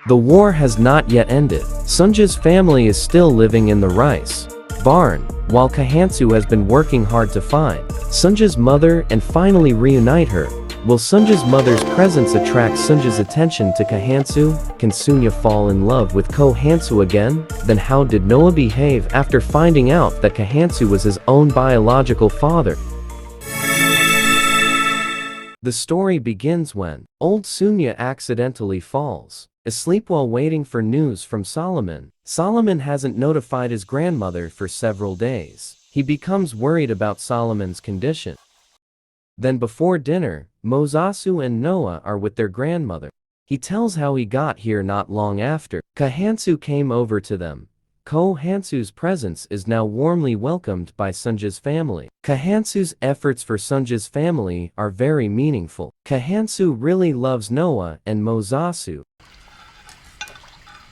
The war has not yet ended. Sunja's family is still living in the rice barn, while Kahansu has been working hard to find Sunja's mother and finally reunite her. Will Sunja's mother's presence attract Sunja's attention to Kahansu? Can Sunya fall in love with Kahansu again? Then how did Noah behave after finding out that Kahansu was his own biological father? The story begins when old Sunya accidentally falls asleep while waiting for news from Solomon. Solomon hasn't notified his grandmother for several days. He becomes worried about Solomon's condition. Then before dinner, Mozasu and Noah are with their grandmother. He tells how he got here not long after Kahansu came over to them. Kahansu's presence is now warmly welcomed by Sunja's family. Kahansu's efforts for Sunja's family are very meaningful. Kahansu really loves Noah and Mozasu.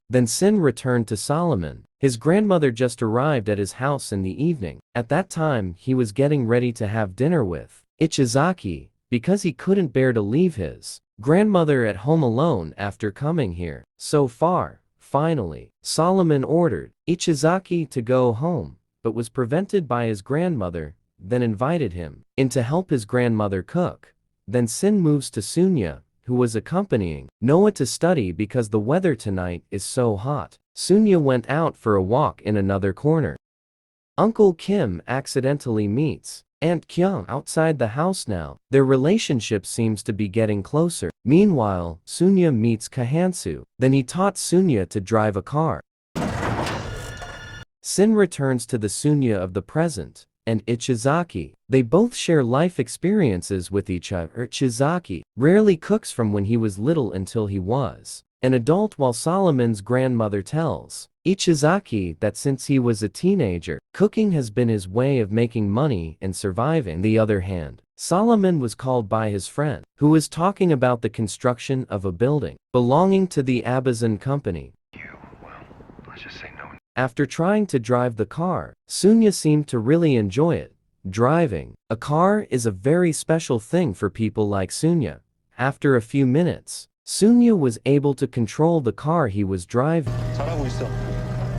Then Sin returned to Solomon. His grandmother just arrived at his house in the evening. At that time, he was getting ready to have dinner with Ichizaki, because he couldn't bear to leave his grandmother at home alone after coming here. So far, finally, Solomon ordered Ichizaki to go home, but was prevented by his grandmother, then invited him in to help his grandmother cook. Then Sin moves to Sunya, who was accompanying Noah to study because the weather tonight is so hot. Sunya went out for a walk in another corner. Uncle Kim accidentally meets Aunt Kyung outside the house now. Their relationship seems to be getting closer. Meanwhile, Sunya meets Kahansu. Then he taught Sunya to drive a car. Sin returns to the Sunya of the present and Ichizaki. They both share life experiences with each other. Ichizaki rarely cooks from when he was little until he was an adult, while Solomon's grandmother tells Ichizaki that since he was a teenager, cooking has been his way of making money and surviving. On the other hand, Solomon was called by his friend, who was talking about the construction of a building belonging to the Abazan company. Let's just say no. After trying to drive the car, Sunya seemed to really enjoy it. Driving a car is a very special thing for people like Sunya. After a few minutes, Sunya was able to control the car he was driving.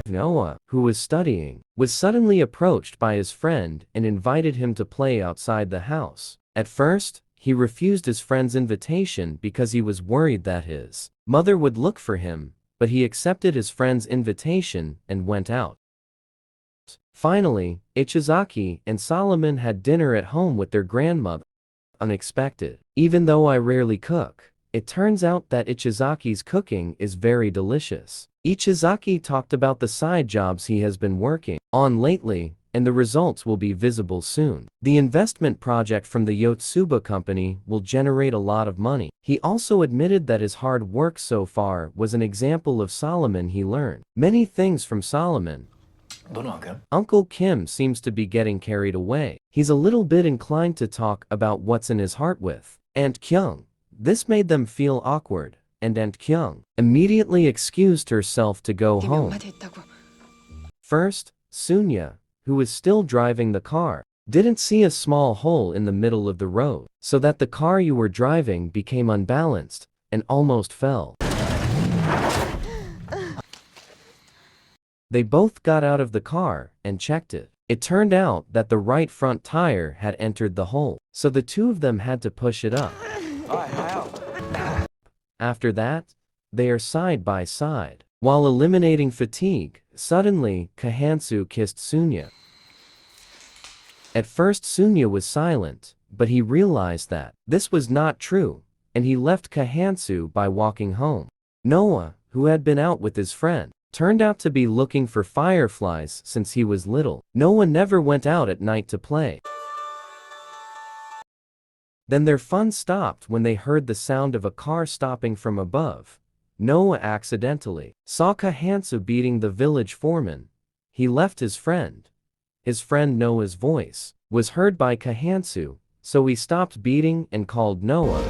Noah, who was studying, was suddenly approached by his friend and invited him to play outside the house. At first, he refused his friend's invitation because he was worried that his mother would look for him, but he accepted his friend's invitation and went out. Finally, Ichizaki and Solomon had dinner at home with their grandmother. Unexpected. Even though I rarely cook, it turns out that Ichizaki's cooking is very delicious. Ichizaki talked about the side jobs he has been working on lately, and the results will be visible soon. The investment project from the Yotsuba company will generate a lot of money. He also admitted that his hard work so far was an example of Solomon. He learned many things from Solomon. Uncle Kim seems to be getting carried away. He's a little bit inclined to talk about what's in his heart with Aunt Kyung. This made them feel awkward, and Aunt Kyung immediately excused herself to go home. First, Sunya, who was still driving the car, didn't see a small hole in the middle of the road, so that the car you were driving became unbalanced and almost fell. They both got out of the car and checked it. It turned out that the right front tire had entered the hole, so the two of them had to push it up. After that, they are side by side. While eliminating fatigue, suddenly, Kahansu kissed Sunya. At first Sunya was silent, but he realized that this was not true, and he left Kahansu by walking home. Noah, who had been out with his friend, turned out to be looking for fireflies since he was little. Noah never went out at night to play. Then their fun stopped when they heard the sound of a car stopping from above. Noah accidentally saw Kahansu beating the village foreman. He left his friend. His friend Noah's voice was heard by Kahansu, so he stopped beating and called Noah.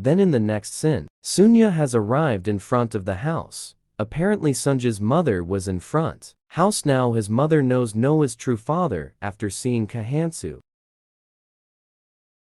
Then in the next scene, Sunya has arrived in front of the house. Apparently Sunja's mother was in front house now. His mother knows Noah's true father after seeing Kahansu.